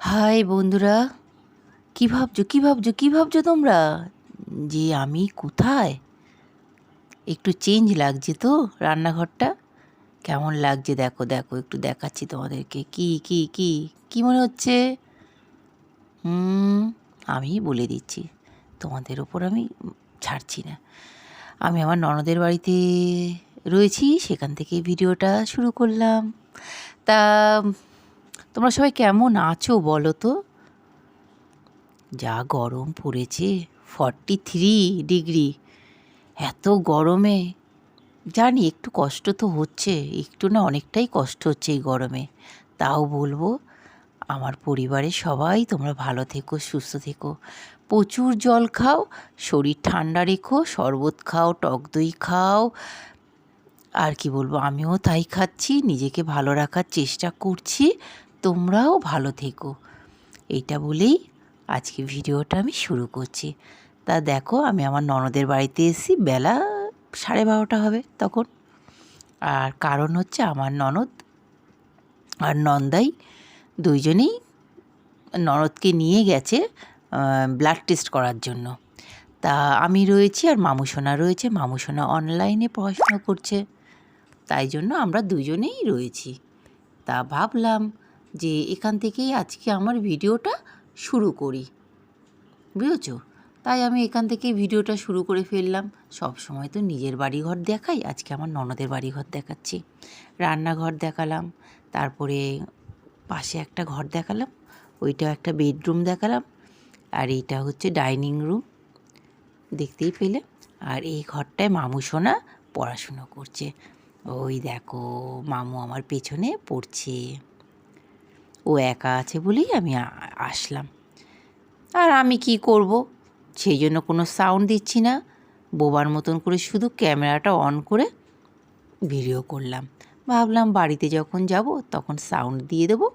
High বন্ধুরা, কি ভাবছো তোমরা যে আমি কোথায়? একটু চেঞ্জ লাগছে তো রান্নাঘরটা। কেমন লাগছে দেখো দেখো, একটু দেখাচ্ছি তোমাদেরকে। কি মনে হচ্ছে? হুম আমি বলে দিচ্ছি, তোমাদের ওপর আমি ছাড়ছি না। আমি আমার ননদের বাড়িতে রয়েছি, সেখান থেকে ভিডিওটা শুরু করলাম। তা তোমরা সবাই কেমন আছো বলো তো? যা গরম পড়েছে, 43 ডিগ্রি। এত গরমে জানি একটু কষ্ট তো হচ্ছে, একটু না অনেকটাই কষ্ট হচ্ছে এই গরমে। তাও বলবো, আমার পরিবারের সবাই তোমরা ভালো থেকো, সুস্থ থেকো, প্রচুর জল খাও, শরীর ঠান্ডা রেখো, শরবত খাও, টক দই খাও। আর কি বলবো, আমিও তাই খাচ্ছি, নিজেকে ভালো রাখার চেষ্টা করছি। তোমরাও ভালো থেকো, এইটা বলেই আজকে ভিডিওটা আমি শুরু করছি। তা দেখো, আমি আমার ননদের বাড়িতে এসেছি, বেলা 12:30 হবে তখন। আর কারণ হচ্ছে আমার ননদ আর নন্দাই দুইজনেই ননদকে নিয়ে গেছে ব্লাড টেস্ট করার জন্য। তা আমি রয়েছি আর মামুসোনা রয়েছে। মামুসোনা অনলাইনে পড়াশোনা করছে, তাই জন্য আমরা দুজনেই রয়েছি। তা ভাবলাম যে এখান থেকেই আজকে আমার ভিডিওটা শুরু করি, বুঝেছো? তাই আমি এখান থেকে ভিডিওটা শুরু করে ফেললাম। সব সময় তো নিজের বাড়িঘর দেখাই, আজকে আমার ননদের বাড়িঘর দেখাচ্ছি। রান্নাঘর দেখালাম, তারপরে পাশে একটা ঘর দেখালাম, ওইটাও একটা বেডরুম দেখালাম, আর এইটা হচ্ছে ডাইনিং রুম, দেখতেই পেলে। আর এই ঘরটায় মামু সোনা পড়াশুনো করছে। ওই দেখো, মামু আমার পেছনে পড়ছে। ও একা আছে বলেই আমি আসলাম। আর আমি কি করব, সেই জন্য কোনো সাউন্ড দিচ্ছি না, বোবার মতন করে শুধু ক্যামেরাটা অন করে ভিডিও করলাম। ভাবলাম বাড়িতে যখন যাব তখন সাউন্ড দিয়ে দেবো,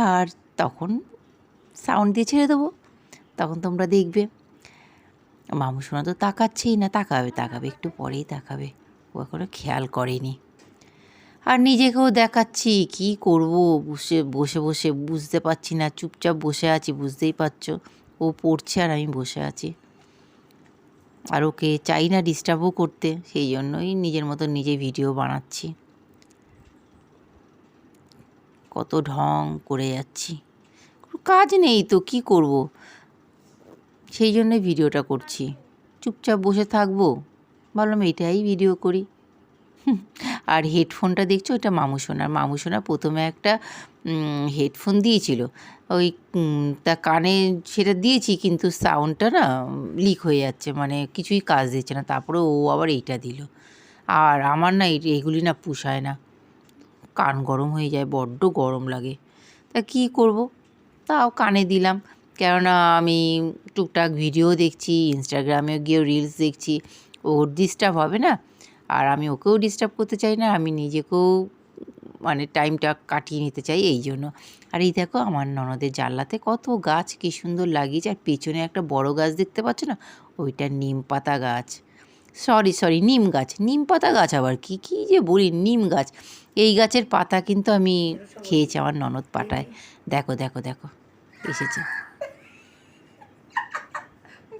আর তখন সাউন্ড দিয়ে ছেড়ে দেবো, তখন তোমরা দেখবে। মামু সোনা তো তাকাচ্ছেই না, তাকাবে একটু পরেই তাকাবে, ও এখনো খেয়াল করেনি। আর নিজেকেও দেখাচ্ছি, কি করব, বসে বসে বসে বুঝতে পারছি না, চুপচাপ বসে আছি, বুঝতেই পারছো। ও পড়ছে আর আমি বসে আছি, আর ওকে চাই না ডিস্টার্বও করতে, সেই জন্যই নিজের মতো নিজে ভিডিও বানাচ্ছি। কত ঢং করে যাচ্ছি, কাজ নেই তো কি করব, সেই জন্যই ভিডিওটা করছি। চুপচাপ বসে থাকবো, ভাবলাম এটাই ভিডিও করি। আর হেডফোনটা দেখছো, এটা মামুসোনা প্রথমে একটা হেডফোন দিয়েছিল, ওই তা কানে সেটা দিয়েছি, কিন্তু সাউন্ডটা না লিক হয়ে যাচ্ছে, মানে কিছুই কাজ দিচ্ছে না। তারপরে ও আবার এইটা দিল। আর আমার না এগুলি না পুষায় না, কান গরম হয়ে যায়, বড্ড গরম লাগে। তা কী করব, তাও কানে দিলাম, কেননা আমি টুকটাক ভিডিও দেখছি, ইনস্টাগ্রামে গিয়েও রিলস দেখছি, ওর ডিস্টার্ব হবে না, আর আমি ওকেও ডিস্টার্ব করতে চাই না, আমি নিজেকেও মানে টাইমটা কাটিয়ে নিতে চাই, এই জন্য। আর এই দেখো, আমার ননদের জানলাতে কত গাছ কী সুন্দর লাগিয়েছে, আর পেছনে একটা বড় গাছ দেখতে পাচ্ছ না, ওইটা নিম পাতা গাছ। সরি নিম গাছ, নিম পাতা গাছ আবার কি কী যে বলি, নিম গাছ। এই গাছের পাতা কিন্তু আমি খেয়েছি, আমার ননদ পাঠায়। দেখো দেখো দেখো, এসেছে।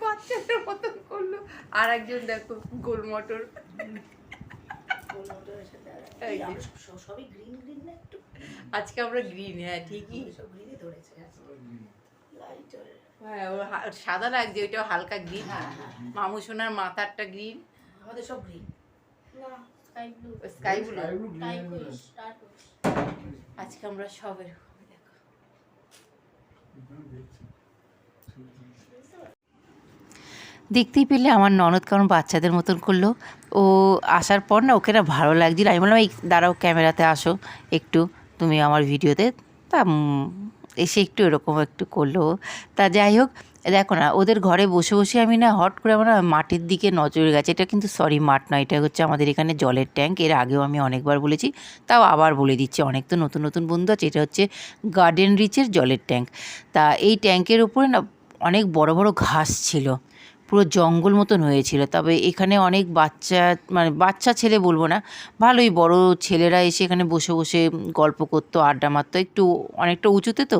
বাচ্চাটার মতন করলো। আর একজন দেখো, গোল মটর। সবই গ্রিন গ্রিন না একটু। আজকে আমরা গ্রিন, হ্যাঁ ঠিকই। সব গ্রিনই ধরেছে। হ্যাঁ, ও সাদা লাগছে, ওইটাও হালকা গ্রিন। হ্যাঁ। মামু সোনার মাথারটা গ্রিন, আমাদের সব গ্রিন। Sky blue. আজকে আমরা সবের দেখো। দেখতেই পেলে আমার ননদ কারণ বাচ্চাদের মতন করলো। ও আসার পর না, ওকে না ভালো লাগছিল, আমি বললাম এই দাঁড়াও, ক্যামেরাতে আসো একটু তুমি আমার ভিডিওতে। তা এসে একটু এরকম একটু করলো। তা যাই হোক, দেখো না, ওদের ঘরে বসে বসে আমি না হট করে আমার না মাটির দিকে নজর গেছে। এটা কিন্তু মাঠ নয়, এটা হচ্ছে আমাদের এখানে জলের ট্যাঙ্ক। এর আগেও আমি অনেকবার বলেছি, তাও আবার বলে দিচ্ছি, অনেক তো নতুন নতুন বন্ধু আছে। এটা হচ্ছে গার্ডেন রিচের জলের ট্যাঙ্ক। তা এই ট্যাঙ্কের উপরে না অনেক বড় বড় ঘাস ছিল, পুরো জঙ্গল মতন হয়েছিল। তবে এখানে অনেক বাচ্চা, মানে বাচ্চা ছেলে বলবো না, ভালোই বড় ছেলেরা এসে এখানে বসে বসে গল্প করতো, আড্ডা মারতো, একটু অনেকটা উঁচুতে তো।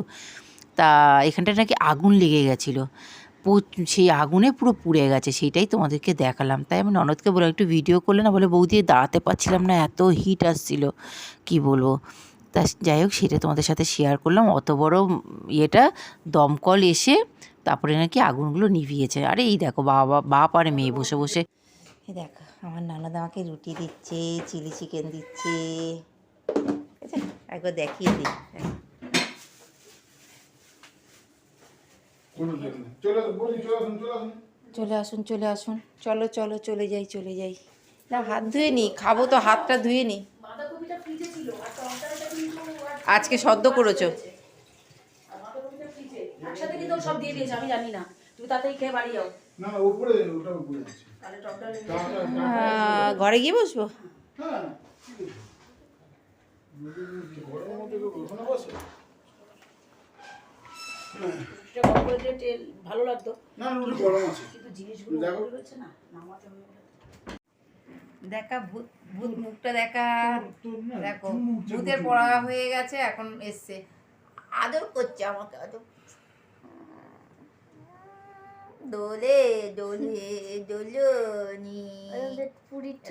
তা এখানটা নাকি আগুন লেগে গেছিলো, সেই আগুনে পুরো পুড়ে গেছে, সেইটাই তোমাদেরকে দেখালাম। তাই আমি ননদকে বললাম একটু ভিডিও করলে না, বলে বৌদি দাঁড়াতে পারছিলাম না, এত হিট আসছিল কি বলবো। তা যাই হোক, সেটা তোমাদের সাথে শেয়ার করলাম। অত বড় ইয়েটা দমকল এসে তারপরে নাকি আগুনগুলো নিভিয়েছে। আরে এই দেখো বাপ আর মেয়ে বসে বসে, এই দেখো আমার ননদ আমাকে রুটি দিচ্ছে, চিলি চিকেন দিচ্ছে, একবার দেখিয়ে দিই। চলে আসুন চলে আসুন, চলো চলো চলে যাই চলে যাই। না হাত ধুয়ে নি, খাবো তো হাতটা ধুয়ে নি। আজকে সদ্য করেছো? একসাথে কিন্তু সব দিয়ে দিয়েছে, আমি জানি না। তুমি তাড়াতাড়ি খেয়ে বাড়ি যাও। না উপরে, ওটা উপরে আছে। তাহলে টকটা ঘরে গিয়ে বসবো। হ্যাঁ গরমের মধ্যে ওখানে বসে গরম করে দিয়ে তেল ভালো লাগতো, না ওটা গরম আছে কিন্তু জিনিসগুলো দেখো। রয়েছে না, নামাতে হবে। দেখা ভূত ভূত মুখটা দেখা। না, দেখো চুল উঠছে ভূতের প্রচুর। পড়া হয়ে গেছে, এখন এসছে আদর করছে আমাকে, আদর দোলে দোলে দোলনি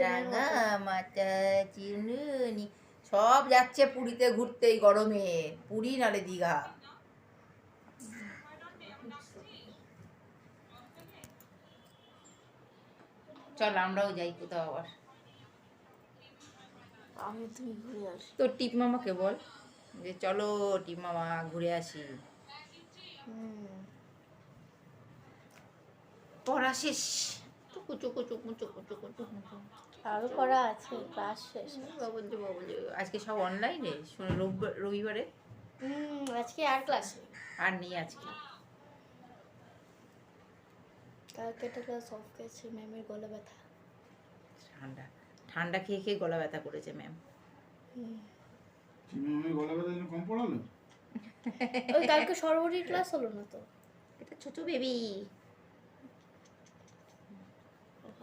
রাঙা মাথা চিনুনি, সব যাচ্ছে পুরীতে ঘুরতে এই গরমে, পুরী নালে দীঘা। চল আমরাও যাই কোথাও আবার। আমি তুমি ঘুরে আসি। তো টিপ মামাকে বল যে চলো টিপ মামা ঘুরে আসি। পড়া শেষ, চুকু চুকু চুকু চুকু চুকু চুকু। আরো পড়া আছে, ক্লাস শেষ। বাবুজি আজকে সব অনলাইনে, শুনে রবিবারে আজকে আর ক্লাস নেই, আর নেই আজকে। কালকে একটা ক্লাস অফ গেছে, ম্যামের গলা ব্যথা। ঠান্ডা ঠান্ডা খেয়ে খেয়ে গলা ব্যথা করেছে ম্যাম। চিমামে গলা ব্যথা জন্য কম পড়ালো। ওই কালকে সর্বরী ক্লাস হলো না তো। এটা ছোট বেবি।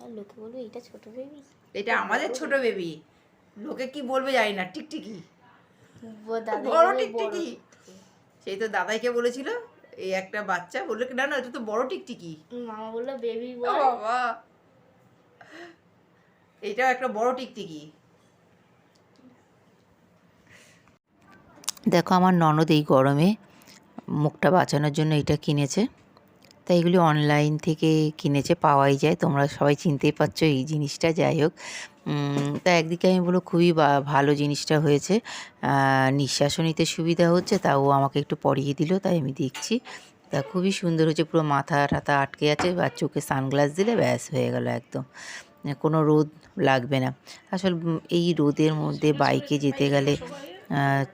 আর লোকে বলবে এটা ছোট বেবি। এটা আমাদের ছোট বেবি, লোকে কি বলবে জানি না। টিকটিকি, দাদা বড় টিকটিকি। সেই তো দাদাইকে বলেছিল এই একটা বাচ্চা, বললো কি না না এটা তো বড় টিকটিকি। মামা বললো বেবি ও বল। বাবা, এটাও একটা বড় টিকটিকি। দেখো আমার ননদ এই গরমে মুখটা বাঁচানোর জন্য এটা কিনেছে। তাই এগুলি অনলাইন থেকে কিনেছে, পাওয়াই যায়, তোমরা সবাই চিনতেই পারছো এই জিনিসটা। যাই হোক, তা একদিকে আমি বলো খুবই ভালো জিনিসটা হয়েছে, নিঃশ্বাসও নিতে সুবিধা হচ্ছে, তাও আমাকে একটু পরিয়ে দিল, তাই আমি দেখছি। তা খুবই সুন্দর হয়েছে, পুরো মাথা টাথা আটকে আছে, আর চোখে সানগ্লাস দিলে ব্যাস হয়ে গেল একদম, কোনো রোদ লাগবে না। আসলে এই রোদের মধ্যে বাইকে যেতে গেলে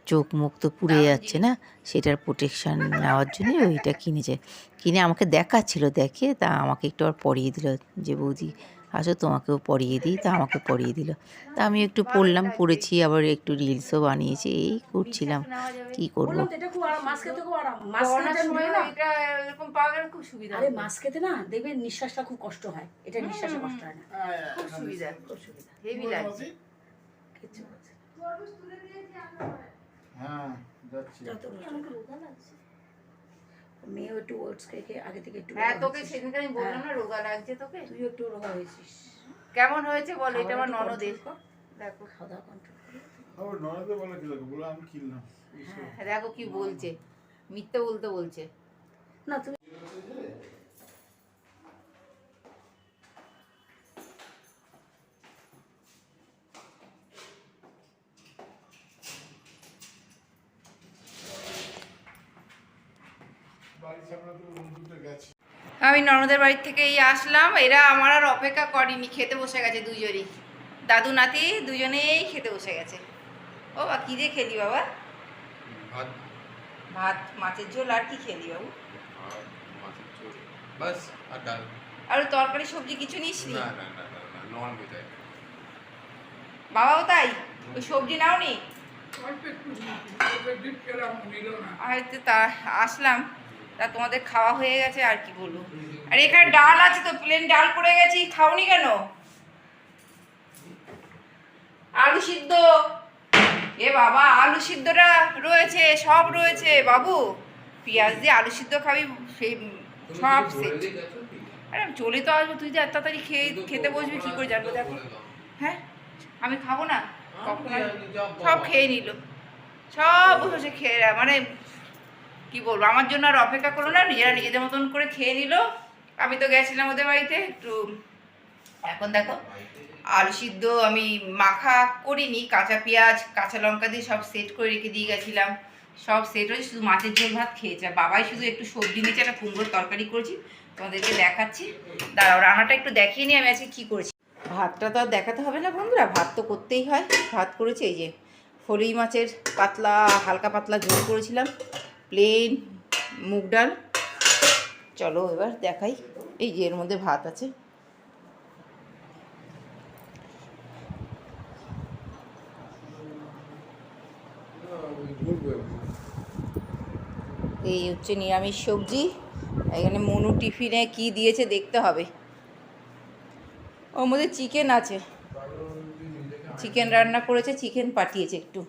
চোখ মুখ তো পুড়ে যাচ্ছে না, সেটার প্রোটেকশান নেওয়ার জন্য ওইটা কিনেছে। কিনে আমাকে দেখাচ্ছিল, দেখে তা আমাকে একটু আর পরিয়ে দিল, যে বৌদি আসো তোমাকেও পরিয়ে দিই, তা আমাকে পরিয়ে দিল। তা আমি একটু পরলাম, পরেছি, আবার একটু রিলসও বানিয়েছি, এই করছিলাম, কি করব। বললাম তো এটা খুব আরাম, মাছ খেতে খুব আরাম। মাছ খেতে নয় না, এটা এরকম পাওয়া গেলে খুব সুবিধা। আরে মাছ খেতে না দেখবেন নিঃশ্বাসটা খুব কষ্ট হয়, এটা নিঃশ্বাসে কষ্ট হয় না, খুব সুবিধা, খুব সুবিধা, হেভি লাগছে। কিচ্ছু বলছে না। হ্যাঁ যাচ্ছি। যত মেয়েও একটু ওটস খেয়ে খেয়ে আগে থেকে একটু হ্যাঁ রোগা তোকে হয়েছিস। সেদিনকে আমি বললাম না রোগা লাগছে তোকে। তুইও একটু রোগা হয়েছিস। কেমন হয়েছে বল, এটা আমার খাওয়াটা ননদের। control কর। দেখো খাওয়া দাওয়া কন্ট্রোল করে। আবার নড়াতে বলে কি লাগে, বলে আমি কিনলাম। দেখো কি বলছে, মিথ্যে বলতে বলছে। না তুমি বাড়ি সামনে তো রুম দুটো গেছে। আমি ননদের বাড়ি থেকে এই আসলাম, এরা আমার আর অপেক্ষা করেনি, খেতে বসে গেছে দুজনই, দাদু নাতি দুজনেই খেতে বসে গেছে। ও বা কী দিয়ে খেলি বাবা? ভাত ভাত, মাছের ঝোল, আর কি খেলি বাবু? আর মাছের ঝোল বাস, আর ডাল। আর তরকারি সবজি কিছু নিস নি? না না না না না, নন ভেজ আইটেম। বাবাও তাই, ওই সবজি নাও নি? হয়তো তা আসলাম, তা তোমাদের খাওয়া হয়ে গেছে, আর কি বলবো। আর এখানে ডাল আছে তো, প্লেন ডাল করে গেছি, খাওনি কেন? আলু সিদ্ধ, এ বাবা আলু সিদ্ধটা রয়েছে, সব রয়েছে বাবু, পেঁয়াজ দিয়ে আলু সিদ্ধ খাবি সেই তুমি সব কিছু সেট। বলে দিয়ে গেছো কি? আরে আমি চলে তো আসবো, তুই যে এত তাড়াতাড়ি খেতে বসবি কী করে জানবো? দেখো, বলে দাও। হ্যাঁ আমি খাবো না কখন? আমি জানি, যা সব বাবা। খেয়ে নিল, সব বসে বসে খেয়ে মানে কি বলবো, আমার জন্য আর অপেক্ষা করলো না, নিজেরা নিজেদের মতন করে খেয়ে নিল। আমি তো গেছিলাম ওদের বাড়িতে একটু। এখন দেখো আলু সিদ্ধ আমি মাখা করিনি, কাঁচা পেঁয়াজ কাঁচা লঙ্কা দিয়ে সব সেট করে রেখে দিয়ে গেছিলাম। সব সেট হয়েছে, শুধু মাছের ঝোল ভাত খেয়েছে। আর বাবাই শুধু একটু সবজি নিয়েছে, একটা কুমড়োর তরকারি করেছি, তোমাদেরকে দেখাচ্ছি। দাঁড়াও রান্নাটা একটু দেখিয়ে নিই আমি আজকে কী করেছি। ভাতটা তো আর দেখাতে হবে না বন্ধুরা, ভাত তো করতেই হয়। ভাত করেছি এই যে ফলুই মাছের পাতলা হালকা পাতলা ঝোল করেছিলাম, প্লেন মুগ ডাল। চলো এবার দেখাই, এই যে এর মধ্যে ভাত আছে। এই হচ্ছে নিরামিষ সবজি। এখানে মনু টিফিনে কি দিয়েছে দেখতে হবে। ওর মধ্যে চিকেন আছে, চিকেন রান্না করেছে, চিকেন পাঠিয়েছে একটু।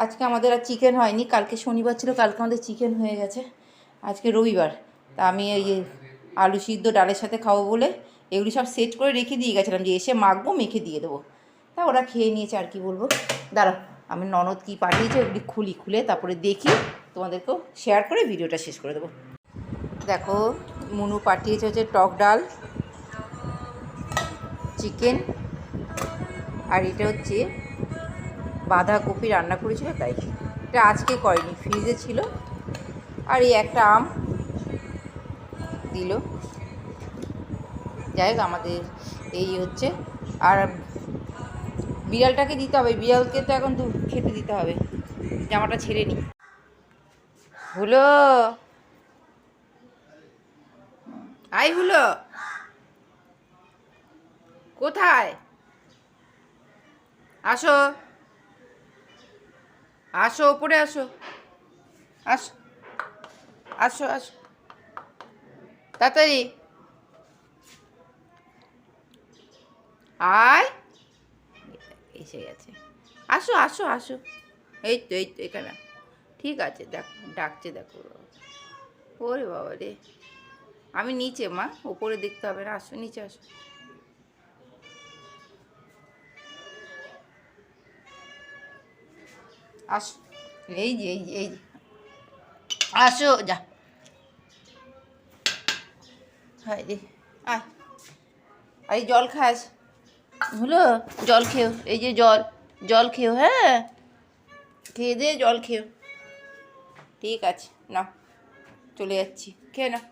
আজকে আমাদের আর চিকেন হয়নি, কালকে শনিবার ছিল, কালকে আমাদের চিকেন হয়ে গেছে। আজকে রবিবার, তা আমি এই আলু সিদ্ধ ডালের সাথে খাবো বলে এগুলি সব সেট করে রেখে দিয়ে গেছিলাম যে এসে মাখবো, মেখে দিয়ে দেবো। তা ওরা খেয়ে নিয়েছে, আর কি বলবো। দাঁড়াও আমি ননদ কী পাঠিয়েছে ওগুলি খুলে তারপরে দেখি, তোমাদেরকেও শেয়ার করে ভিডিওটা শেষ করে দেবো। দেখো মুনু পাঠিয়েছে হচ্ছে টক ডাল, চিকেন, আর এটা হচ্ছে বাঁধাকপি রান্না করেছিল, তাই এটা আজকে করেনি, ফ্রিজে ছিল। আর এই একটা আম দিল। যাই হোক আমাদের এই হচ্ছে। আর বিড়ালটাকে দিতে হবে, বিড়ালকে তো এখন খেতে দিতে হবে। জামাটা ছেড়ে নি। হলো আই হলো কোথায়? আসো আসো, ওপরে আসো, আসো আসো আসো তাড়াতাড়ি আয়, এসে গেছে। আসো আসো আসো, এই তো এখানে। ঠিক আছে, দেখো ডাকছে, দেখো। ওরে বাবা রে, আমি নিচে মা, ওপরে দেখতে হবে না, আসো নিচে আসো। আসো, এই যে এই যে আসো, যা হায় রে, আয়। আর এই জল খাস, হলো জল খেও, এই যে জল খেও, হ্যাঁ খেয়ে দে, জল খেও। ঠিক আছে, নাও চলে যাচ্ছি, খেয়ে নাও।